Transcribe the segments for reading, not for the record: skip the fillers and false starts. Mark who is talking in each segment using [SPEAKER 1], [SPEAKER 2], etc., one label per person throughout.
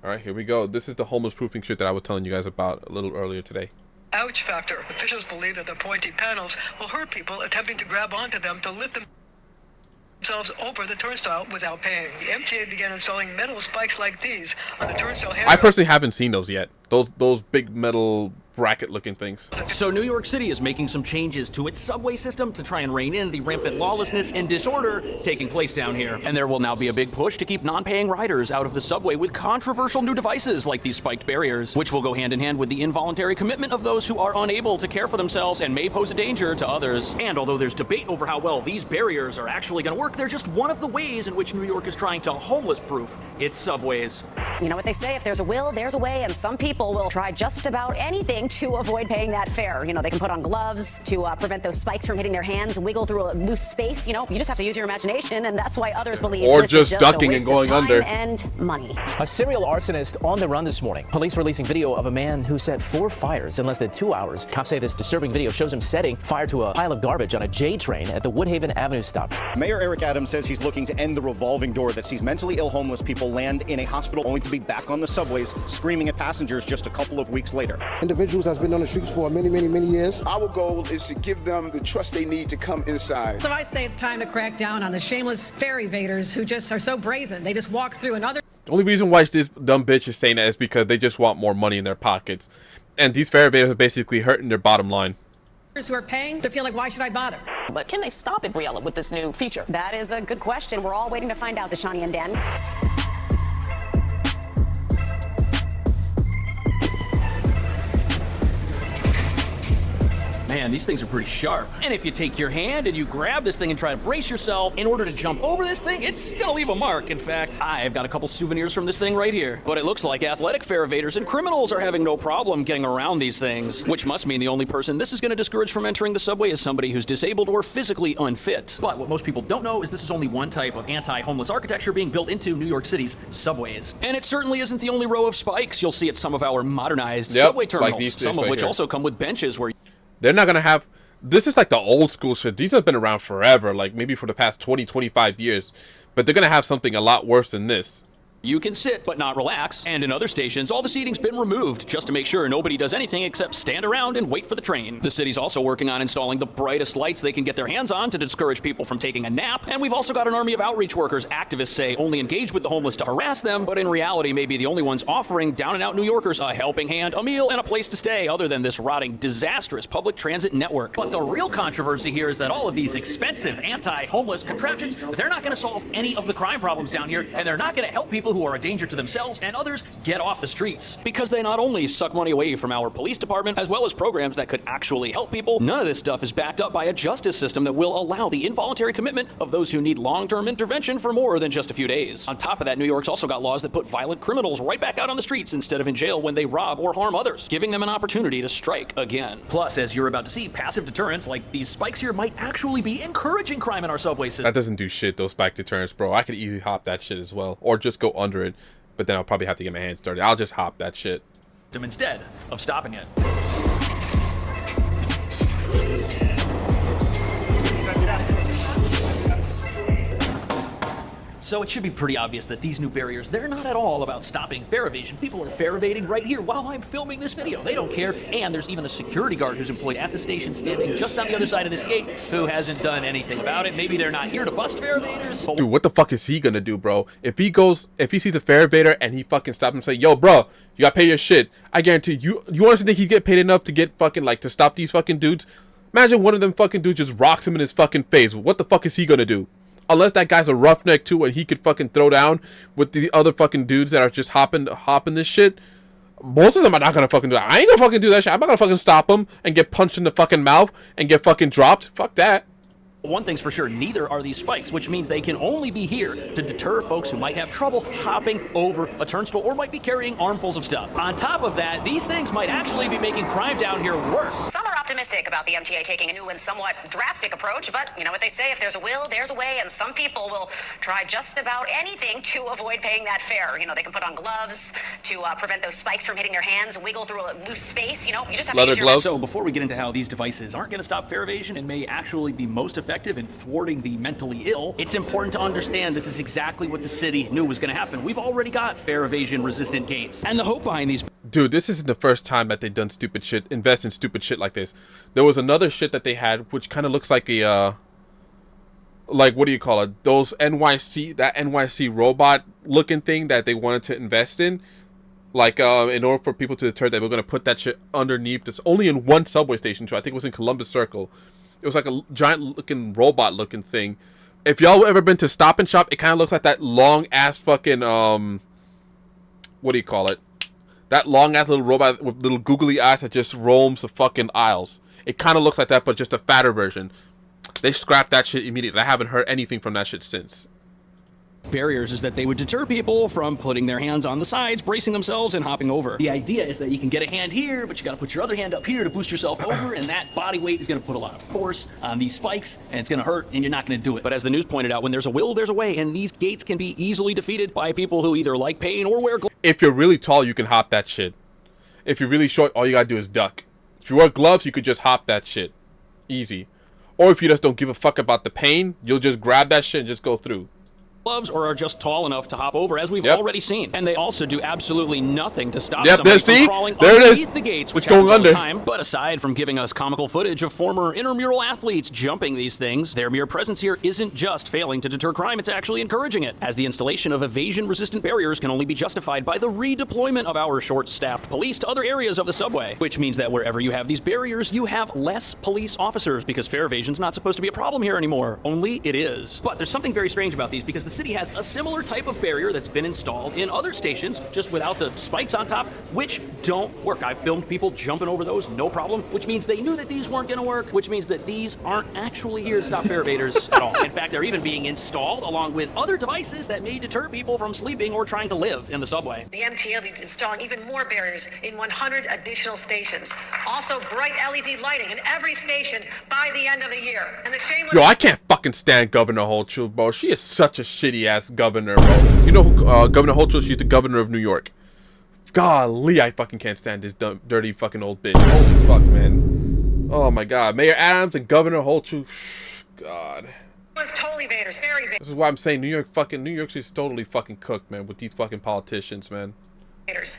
[SPEAKER 1] All right, here we go. This is the homeless proofing shit that I was telling you guys about a little earlier today.
[SPEAKER 2] Ouch factor. Officials believe that the pointy panels will hurt people attempting to grab onto them to lift themselves over the turnstile without paying. The MTA began installing metal spikes like these on the turnstile handrail.
[SPEAKER 1] I personally haven't seen those yet. Those big metal bracket looking things.
[SPEAKER 3] So New York City is making some changes to its subway system to try and rein in the rampant lawlessness and disorder taking place down here. And there will now be a big push to keep non-paying riders out of the subway with controversial new devices like these spiked barriers, which will go hand in hand with the involuntary commitment of those who are unable to care for themselves and may pose a danger to others. And although there's debate over how well these barriers are actually going to work, they're just one of the ways in which New York is trying to homeless-proof its subways.
[SPEAKER 4] You know what they say, if there's a will, there's a way, and some people will try just about anything to avoid paying that fare. You know, they can put on gloves to prevent those spikes from hitting their hands, wiggle through a loose space. You know, you just have to use your imagination, and that's why others believe
[SPEAKER 1] or
[SPEAKER 4] this
[SPEAKER 1] just
[SPEAKER 4] is
[SPEAKER 1] ducking
[SPEAKER 4] a waste
[SPEAKER 1] and going
[SPEAKER 4] of time
[SPEAKER 1] under
[SPEAKER 4] and money.
[SPEAKER 5] A serial arsonist on the run this morning. Police releasing video of a man who set 4 fires in less than 2 hours. Cops say this disturbing video shows him setting fire to a pile of garbage on a J train at the Woodhaven Avenue stop.
[SPEAKER 6] Mayor Eric Adams says he's looking to end the revolving door that sees mentally ill homeless people land in a hospital only to be back on the subways screaming at passengers just a couple of weeks later.
[SPEAKER 7] Individuals that's been on the streets for many years.
[SPEAKER 8] Our goal is to give them the trust they need to come inside.
[SPEAKER 9] So I say it's time to crack down on the shameless fare evaders who just are so brazen. They just walk through another.
[SPEAKER 1] The only reason why this dumb bitch is saying that is because they just want more money in their pockets. And these fare evaders are basically hurting their bottom line.
[SPEAKER 9] Who are paying to feel like, why should I bother?
[SPEAKER 10] But can they stop it, Briella, with this new feature?
[SPEAKER 4] That is a good question. We're all waiting to find out, Deshani and Dan.
[SPEAKER 3] Man, these things are pretty sharp. And if you take your hand and you grab this thing and try to brace yourself in order to jump over this thing, it's gonna leave a mark. In fact, I've got a couple souvenirs from this thing right here. But it looks like athletic fare evaders and criminals are having no problem getting around these things, which must mean the only person this is gonna discourage from entering the subway is somebody who's disabled or physically unfit. But what most people don't know is this is only one type of anti-homeless architecture being built into New York City's subways. And it certainly isn't the only row of spikes you'll see at some of our modernized subway terminals,
[SPEAKER 1] like
[SPEAKER 3] some of
[SPEAKER 1] right
[SPEAKER 3] which
[SPEAKER 1] here.
[SPEAKER 3] also come with benches where
[SPEAKER 1] They're not gonna have. This is like the old school shit. These have been around forever, like maybe for the past 20-25 years. But they're gonna have something a lot worse than this.
[SPEAKER 3] you can sit but not relax, and in other stations, all the seating's been removed just to make sure nobody does anything except stand around and wait for the train. The city's also working on installing the brightest lights they can get their hands on to discourage people from taking a nap, and we've also got an army of outreach workers activists say only engage with the homeless to harass them, but in reality may be the only ones offering down-and-out New Yorkers a helping hand, a meal, and a place to stay other than this rotting, disastrous public transit network. But the real controversy here is that all of these expensive anti-homeless contraptions, they're not going to solve any of the crime problems down here, and they're not going to help people who are a danger to themselves and others get off the streets. Because they not only suck money away from our police department, as well as programs that could actually help people, none of this stuff is backed up by a justice system that will allow the involuntary commitment of those who need long-term intervention for more than just a few days. On top of that, New York's also got laws that put violent criminals right back out on the streets instead of in jail when they rob or harm others, giving them an opportunity to strike again. Plus, as you're about to see, passive deterrence like these spikes here might actually be encouraging crime in our subway system.
[SPEAKER 1] That doesn't do shit, those spike deterrence, bro. I could easily hop that shit as well, or just go under it, but then I'll probably have to get my hands dirty. I'll just hop that shit
[SPEAKER 3] instead of stopping it. So it should be pretty obvious that these new barriers, they're not at all about stopping fare evasion. People are fare evading right here while I'm filming this video. They don't care. And there's even a security guard who's employed at the station standing just on the other side of this gate who hasn't done anything about it. Maybe they're not here to bust fare evaders.
[SPEAKER 1] Dude, what the fuck is he gonna do, bro? If he sees a fare evader and he fucking stops him and say, yo, bro, you gotta pay your shit. I guarantee you honestly think he'd get paid enough to get fucking, like, to stop these fucking dudes? Imagine one of them fucking dudes just rocks him in his fucking face. What the fuck is he gonna do? Unless that guy's a roughneck too and he could fucking throw down with the other fucking dudes that are just hopping this shit. Most of them are not gonna fucking do that. I ain't gonna fucking do that shit. I'm not gonna fucking stop them and get punched in the fucking mouth and get fucking dropped. Fuck that.
[SPEAKER 3] One thing's for sure, neither are these spikes, which means they can only be here to deter folks who might have trouble hopping over a turnstile or might be carrying armfuls of stuff. On top of that, these things might actually be making crime down here worse.
[SPEAKER 4] Some are optimistic about the MTA taking a new and somewhat drastic approach, but you know what they say, if there's a will, there's a way, and some people will try just about anything to avoid paying that fare. You know, they can put on gloves to prevent those spikes from hitting their hands, wiggle through a loose space, you know, you just have
[SPEAKER 1] leather
[SPEAKER 4] to use
[SPEAKER 1] gloves.
[SPEAKER 3] So before we get into how these devices aren't going to stop fare evasion and may actually be most effective effective in thwarting the mentally ill, it's important to understand this is exactly what the city knew was going to happen. We've already got fare evasion resistant gates. And the hope behind these...
[SPEAKER 1] Dude, this isn't the first time that they've done stupid shit, invest in stupid shit like this. There was another shit that they had, which kind of looks like a, like, what do you call it? Those that NYC robot looking thing that they wanted to invest in. Like, in order for people to deter, they were going to put that shit underneath this, only in one subway station, too. I think it was in Columbus Circle. It was like a giant looking robot looking thing. If y'all ever been to Stop and Shop, it kind of looks like that long ass fucking, what do you call it? That long-ass little robot with little googly eyes that just roams the fucking aisles. It kind of looks like that, but just a fatter version. They scrapped that shit immediately. I haven't heard anything from that shit since.
[SPEAKER 3] Barriers is that they would deter people from putting their hands on the sides, bracing themselves, and hopping over. The idea is that you can get a hand here, but you gotta put your other hand up here to boost yourself over, and that body weight is gonna put a lot of force on these spikes, and it's gonna hurt, and you're not gonna do it. But as the news pointed out, when there's a will, there's a way, and these gates can be easily defeated by people who either like pain or wear gloves.
[SPEAKER 1] If you're really tall, you can hop that shit. If you're really short, all you gotta do is duck. If you wear gloves, you could just hop that shit. Easy. Or if you just don't give a fuck about the pain, you'll just grab that shit and just go through.
[SPEAKER 3] Gloves or are just tall enough to hop over, as we've already seen. And they also do absolutely nothing to stop somebody from crawling underneath the gates, which happens all the time. But aside from giving us comical footage of former intramural athletes jumping these things, their mere presence here isn't just failing to deter crime, it's actually encouraging it, as the installation of evasion-resistant barriers can only be justified by the redeployment of our short-staffed police to other areas of the subway, which means that wherever you have these barriers, you have less police officers, because fare evasion's not supposed to be a problem here anymore. Only it is. But there's something very strange about these, because the city has a similar type of barrier that's been installed in other stations, just without the spikes on top, which don't work. I've filmed people jumping over those, no problem, which means they knew that these weren't going to work, which means that these aren't actually here to stop fare evaders at all. In fact, they're even being installed along with other devices that may deter people from sleeping or trying to live in the subway.
[SPEAKER 2] The MTA will be installing even more barriers in 100 additional stations. Also, bright LED lighting in every station by the end of the year. And the shameless...
[SPEAKER 1] Yo, I can't fucking stand Governor Hochul, bro. She is such a shitty ass governor, bro. You know who, Governor Hochul? She's the governor of New York. Golly, I fucking can't stand this dirty fucking old bitch. Holy fuck, man. Oh my god. Mayor Adams and Governor Hochul. God.
[SPEAKER 2] Was totally evaders, very evaders.
[SPEAKER 1] This is why I'm saying New York is totally fucking cooked, man, with these fucking politicians, man.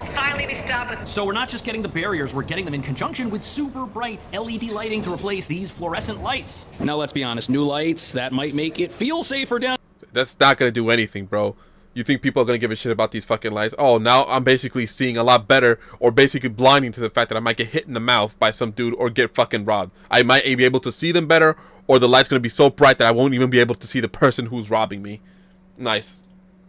[SPEAKER 2] Finally, we stop with...
[SPEAKER 3] So we're not just getting the barriers, we're getting them in conjunction with super bright LED lighting to replace these fluorescent lights. Now let's be honest, new lights, that might make it feel safer down.
[SPEAKER 1] That's not gonna do anything, bro. You think people are gonna give a shit about these fucking lights? Oh, now I'm basically seeing a lot better, or basically blinding to the fact that I might get hit in the mouth by some dude or get fucking robbed. I might be able to see them better, or the light's gonna be so bright that I won't even be able to see the person who's robbing me. Nice.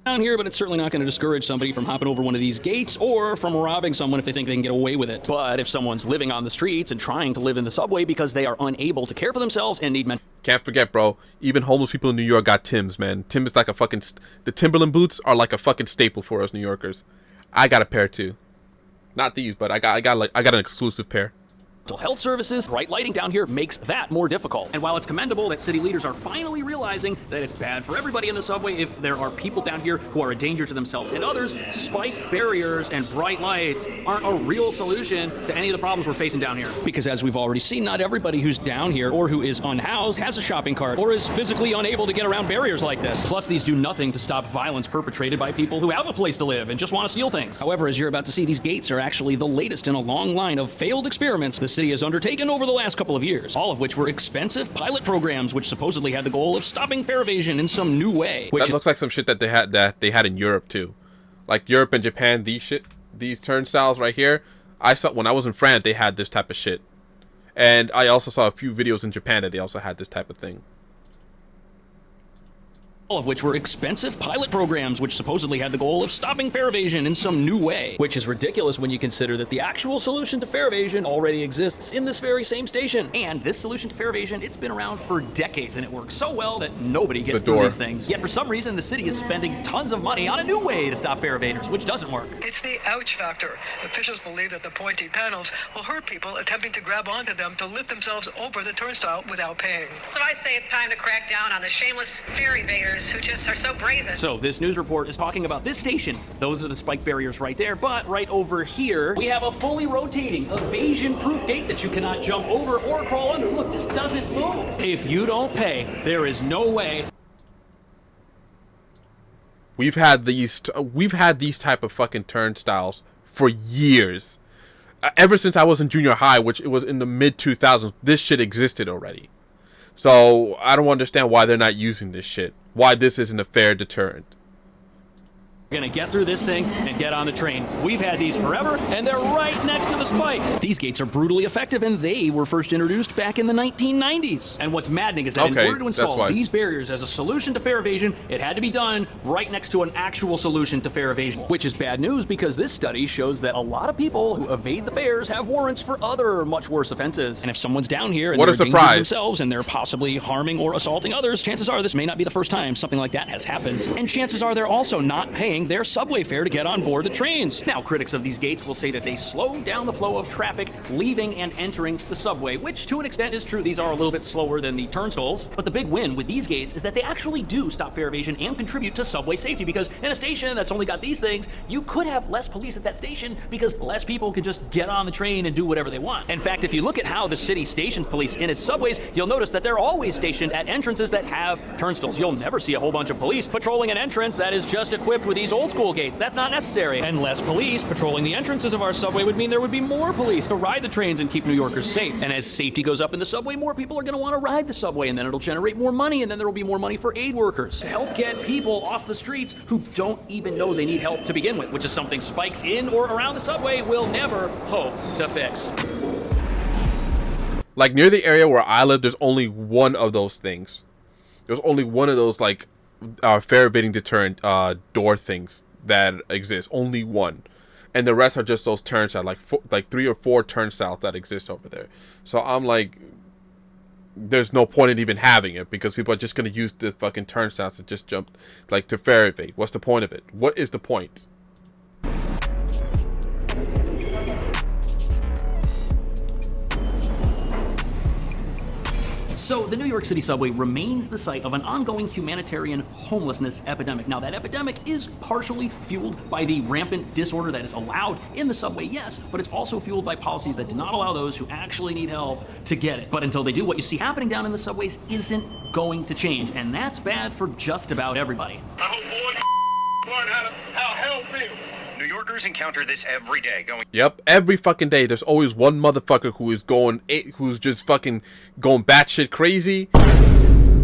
[SPEAKER 3] Down here, but it's certainly not going to discourage somebody from hopping over one of these gates or from robbing someone if they think they can get away with it. But if someone's living on the streets and trying to live in the subway because they are unable to care for themselves and need mental...
[SPEAKER 1] Can't forget, bro, even homeless people in New York got Timbs, man. Tim is like a fucking... The Timberland boots are like a fucking staple for us New Yorkers. I got a pair too. Not these, but I got an exclusive pair.
[SPEAKER 3] Health services, bright lighting down here makes that more difficult. And while it's commendable that city leaders are finally realizing that it's bad for everybody in the subway if there are people down here who are a danger to themselves and others, spike barriers and bright lights aren't a real solution to any of the problems we're facing down here. Because as we've already seen, not everybody who's down here or who is unhoused has a shopping cart or is physically unable to get around barriers like this. Plus, these do nothing to stop violence perpetrated by people who have a place to live and just want to steal things. However, as you're about to see, these gates are actually the latest in a long line of failed experiments the city has undertaken over the last couple of years, all of which were expensive pilot programs which supposedly had the goal of stopping fare evasion in some new way.
[SPEAKER 1] That looks like some shit that they had in Europe too. Like Europe and Japan, these turnstiles right here, I saw when I was in France, they had this type of shit. And I also saw a few videos in Japan that they also had this type of thing.
[SPEAKER 3] All of which were expensive pilot programs which supposedly had the goal of stopping fare evasion in some new way. Which is ridiculous when you consider that the actual solution to fare evasion already exists in this very same station. And this solution to fare evasion, it's been around for decades and it works so well that nobody gets through these things. Yet for some reason, the city is spending tons of money on a new way to stop fare evaders, which doesn't work.
[SPEAKER 2] It's the ouch factor. Officials believe that the pointy panels will hurt people attempting to grab onto them to lift themselves over the turnstile without paying. So I say it's time to crack down on the shameless fare evaders
[SPEAKER 9] Veters who just are so brazen.
[SPEAKER 3] So this news report is talking about this station. Those are the spike barriers right there, but right over here, we have a fully rotating, evasion-proof gate that you cannot jump over or crawl under. Look, this doesn't move. If you don't pay, there is no way.
[SPEAKER 1] We've had these type of fucking turnstiles for years. Ever since I was in junior high, which it was in the mid 2000s, this shit existed already. So I don't understand why they're not using this shit. Why this isn't a fair deterrent.
[SPEAKER 3] Gonna get through this thing and get on the train. We've had these forever, and they're right next to the spikes. These gates are brutally effective, and they were first introduced back in the 1990s. And what's maddening is that in order to install these barriers as a solution to fare evasion, it had to be done right next to an actual solution to fare evasion. Which is bad news, because this study shows that a lot of people who evade the fares have warrants for other much worse offenses. And if someone's down here and they're endangering themselves and they're possibly harming or assaulting others, chances are this may not be the first time something like that has happened. And chances are they're also not paying their subway fare to get on board the trains. Now, critics of these gates will say that they slow down the flow of traffic leaving and entering the subway, which to an extent is true. These are a little bit slower than the turnstiles. But the big win with these gates is that they actually do stop fare evasion and contribute to subway safety, because in a station that's only got these things, you could have less police at that station because less people can just get on the train and do whatever they want. In fact, if you look at how the city stations police in its subways, you'll notice that they're always stationed at entrances that have turnstiles. You'll never see a whole bunch of police patrolling an entrance that is just equipped with these old school gates. That's not necessary. And less police patrolling the entrances of our subway would mean there would be more police to ride the trains and keep New Yorkers safe. And as safety goes up in the subway, more people are going to want to ride the subway, and then it'll generate more money, and then there will be more money for aid workers to help get people off the streets who don't even know they need help to begin with, which is something spikes in or around the subway will never hope to fix.
[SPEAKER 1] Like near the area where I live, there's only one of those things. There's only one of those like fare evading deterrent door things that exists. Only one, and the rest are just those turnstiles, like 3 or 4 turnstiles that exist over there. So I'm like, there's no point in even having it, because people are just gonna use the fucking turnstiles to just jump, like to fare evade. What's the point of it? What is the point?
[SPEAKER 3] So the New York City subway remains the site of an ongoing humanitarian homelessness epidemic. Now, that epidemic is partially fueled by the rampant disorder that is allowed in the subway, yes, but it's also fueled by policies that do not allow those who actually need help to get it. But until they do, what you see happening down in the subways isn't going to change, and that's bad for just about everybody.
[SPEAKER 11] I hope all learn how hell feels.
[SPEAKER 6] New Yorkers encounter this every day.
[SPEAKER 1] Yep, every fucking day. There's always one motherfucker who's just fucking going batshit crazy.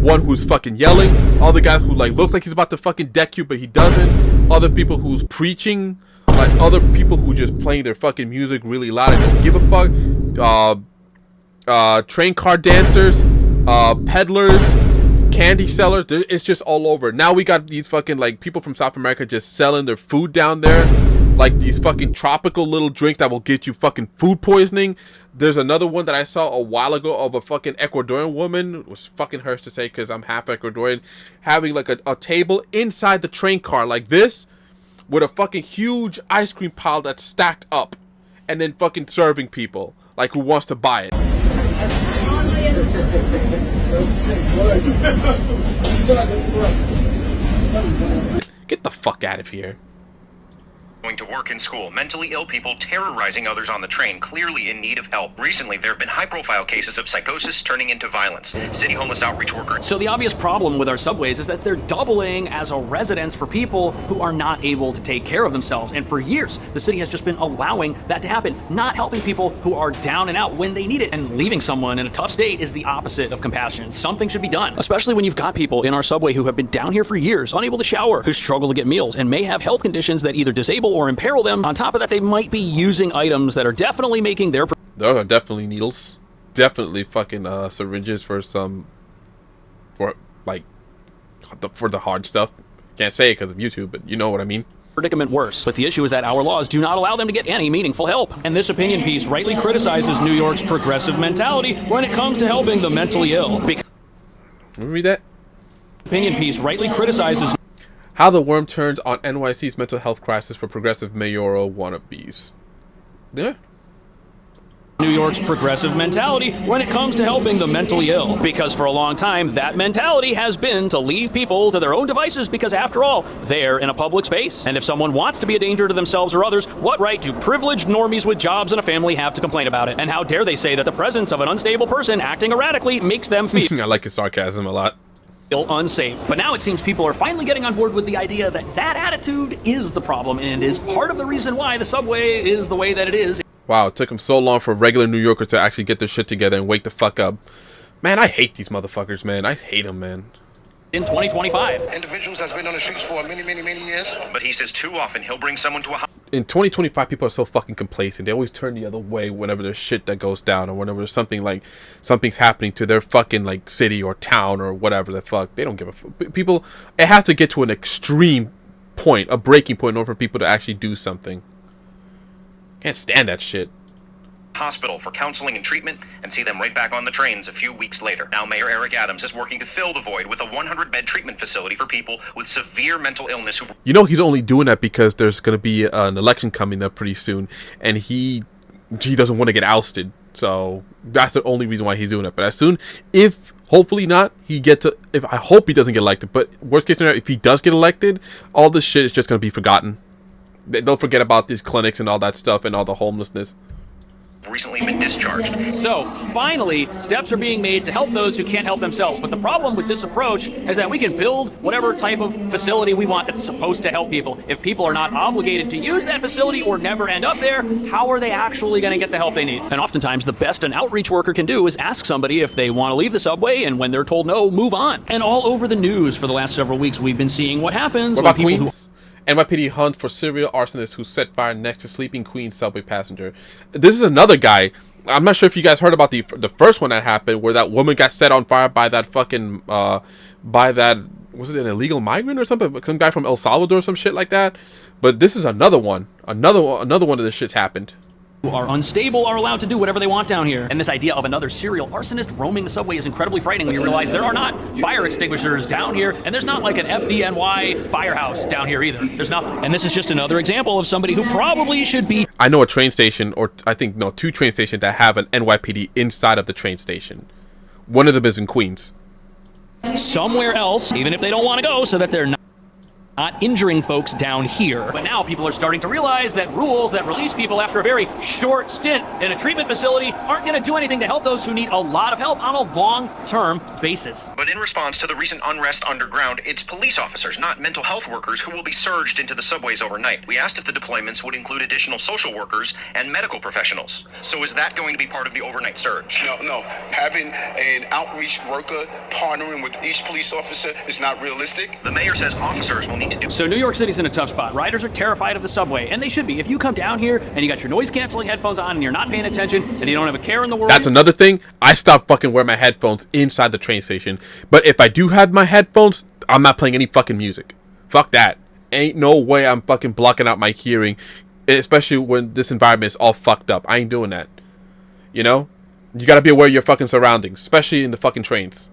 [SPEAKER 1] One who's fucking yelling. Other guys who like looks like he's about to fucking deck you, but he doesn't. Other people who's preaching. Like other people who just playing their fucking music really loud and don't give a fuck. Train car dancers, peddlers, candy sellers. It's just all over. Now we got these fucking like people from South America just selling their food down there, like these fucking tropical little drinks that will get you fucking food poisoning. There's another one that I saw a while ago of a fucking Ecuadorian woman. It was fucking hers to say because I'm half Ecuadorian, having like a table inside the train car like this with a fucking huge ice cream pile that's stacked up, and then fucking serving people like who wants to buy it. Get the fuck out of here.
[SPEAKER 6] Going to work and school, mentally ill people terrorizing others on the train, clearly in need of help. Recently, there have been high-profile cases of psychosis turning into violence. City homeless outreach workers.
[SPEAKER 3] So the obvious problem with our subways is that they're doubling as a residence for people who are not able to take care of themselves. And for years, the city has just been allowing that to happen, not helping people who are down and out when they need it. And leaving someone in a tough state is the opposite of compassion. Something should be done, especially when you've got people in our subway who have been down here for years, unable to shower, who struggle to get meals, and may have health conditions that either disable or imperil them. On top of that, they might be using items that are definitely making their...
[SPEAKER 1] Those are definitely needles. Definitely fucking syringes for the hard stuff. Can't say it because of YouTube, but you know what I mean.
[SPEAKER 3] Predicament worse. But the issue is that our laws do not allow them to get any meaningful help. And this opinion piece rightly criticizes New York's progressive mentality when it comes to helping the mentally ill.
[SPEAKER 1] Let me read that.
[SPEAKER 3] Opinion piece rightly criticizes
[SPEAKER 1] how the worm turns on NYC's mental health crisis for progressive mayoral wannabes. Yeah.
[SPEAKER 3] New York's progressive mentality when it comes to helping the mentally ill. Because for a long time, that mentality has been to leave people to their own devices because, after all, they're in a public space. And if someone wants to be a danger to themselves or others, what right do privileged normies with jobs and a family have to complain about it? And how dare they say that the presence of an unstable person acting erratically makes them feel
[SPEAKER 1] I like his sarcasm a lot.
[SPEAKER 3] Unsafe. But now it seems people are finally getting on board with the idea that that attitude is the problem and is part of the reason why the subway is the way that it is.
[SPEAKER 1] Wow, it took him so long for regular New Yorkers to actually get their shit together and wake the fuck up. Man, I hate these motherfuckers, man. I hate them, man.
[SPEAKER 3] In 2025.
[SPEAKER 7] Individuals that's been on the streets for many years.
[SPEAKER 6] But he says too often he'll bring someone to a
[SPEAKER 1] In 2025, people are so fucking complacent. They always turn the other way whenever there's shit that goes down, or whenever there's something's happening to their fucking like city or town or whatever the fuck. They don't give a fuck. People, it has to get to an extreme point, a breaking point, in order for people to actually do something. Can't stand that shit.
[SPEAKER 6] hospital for counseling and treatment and see them right back on the trains a few weeks later. Now, Mayor Eric Adams is working to fill the void with a 100-bed treatment facility for people with severe mental illness who...
[SPEAKER 1] You know he's only doing that because there's going to be an election coming up pretty soon, and he doesn't want to get ousted. So that's the only reason why he's doing it. But as soon, if hopefully not, I hope he doesn't get elected. But worst case scenario, if he does get elected, all this shit is just going to be forgotten. They'll forget about these clinics and all that stuff and all the homelessness.
[SPEAKER 6] Recently been discharged.
[SPEAKER 3] So, finally, steps are being made to help those who can't help themselves. But the problem with this approach is that we can build whatever type of facility we want that's supposed to help people. If people are not obligated to use that facility or never end up there, how are they actually going to get the help they need? And oftentimes, the best an outreach worker can do is ask somebody if they want to leave the subway, and when they're told no, move on. And all over the news for the last several weeks, we've been seeing what happens
[SPEAKER 1] when people Queens? NYPD hunt for serial arsonist who set fire next to sleeping Queens subway passenger. This is another guy. I'm not sure if you guys heard about the first one that happened, where that woman got set on fire by that fucking was it an illegal migrant or something? Some guy from El Salvador or some shit like that. But this is another one. Another one of this shit's happened.
[SPEAKER 3] Who are unstable are allowed to do whatever they want down here. And this idea of another serial arsonist roaming the subway is incredibly frightening when you realize there are not fire extinguishers down here, and there's not like an FDNY firehouse down here either. There's nothing. And this is just another example of somebody who probably should be...
[SPEAKER 1] I know a train station, or I think, no, 2 train stations that have an NYPD inside of the train station. One of them is in Queens.
[SPEAKER 3] Somewhere else, even if they don't want to go, so that they're not injuring folks down here. But now people are starting to realize that rules that release people after a very short stint in a treatment facility aren't going to do anything to help those who need a lot of help on a long-term basis.
[SPEAKER 6] But in response to the recent unrest underground, it's police officers, not mental health workers, who will be surged into the subways overnight. We asked if the deployments would include additional social workers and medical professionals. So is that going to be part of the overnight surge?
[SPEAKER 8] No. Having an outreach worker partnering with each police officer is not realistic.
[SPEAKER 6] The mayor says officers will need to do...
[SPEAKER 3] So New York City's in a tough spot. Riders are terrified of the subway, and they should be. If you come down here and you got your noise-canceling headphones on and you're not paying attention and you don't have a care in the world...
[SPEAKER 1] That's another thing. I stopped fucking wearing my headphones inside the train station. But if I do have my headphones, I'm not playing any fucking music. Fuck that. Ain't no way I'm fucking blocking out my hearing, especially when this environment is all fucked up. I ain't doing that. You know? You gotta be aware of your fucking surroundings, especially in the fucking trains.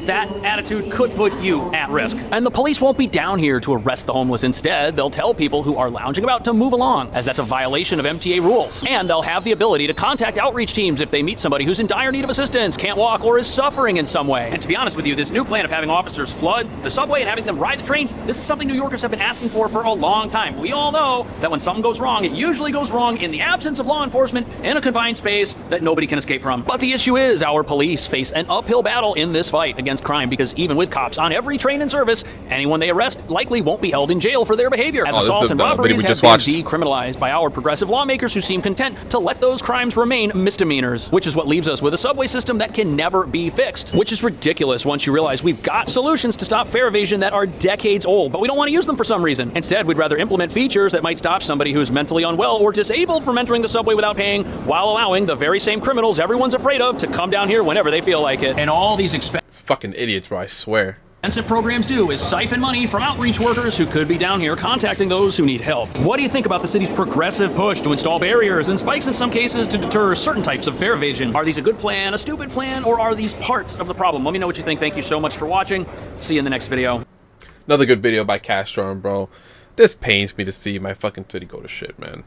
[SPEAKER 3] That attitude could put you at risk. And the police won't be down here to arrest the homeless. Instead, they'll tell people who are lounging about to move along, as that's a violation of MTA rules. And they'll have the ability to contact outreach teams if they meet somebody who's in dire need of assistance, can't walk, or is suffering in some way. And to be honest with you, this new plan of having officers flood the subway and having them ride the trains, this is something New Yorkers have been asking for a long time. We all know that when something goes wrong, it usually goes wrong in the absence of law enforcement in a confined space that nobody can escape from. But the issue is our police face an uphill battle in this fight against crime, because even with cops on every train in service, anyone they arrest likely won't be held in jail for their behavior, as assaults and robberies have been decriminalized by our progressive lawmakers who seem content to let those crimes remain misdemeanors, which is what leaves us with a subway system that can never be fixed, which is ridiculous once you realize we've got solutions to stop fare evasion that are decades old, but we don't want to use them for some reason. Instead, we'd rather implement features that might stop somebody who's mentally unwell or disabled from entering the subway without paying, while allowing the very same criminals everyone's afraid of to come down here whenever they feel like it. And all these
[SPEAKER 1] fucking idiots, bro, I swear.
[SPEAKER 3] Expensive programs do is siphon money from outreach workers who could be down here contacting those who need help. What do you think about the city's progressive push to install barriers and spikes in some cases to deter certain types of fare evasion? Are these a good plan, a stupid plan, or are these parts of the problem? Let me know what you think. Thank you so much for watching. See you in the next video.
[SPEAKER 1] Another good video by Castro, bro. This pains me to see my fucking city go to shit, man.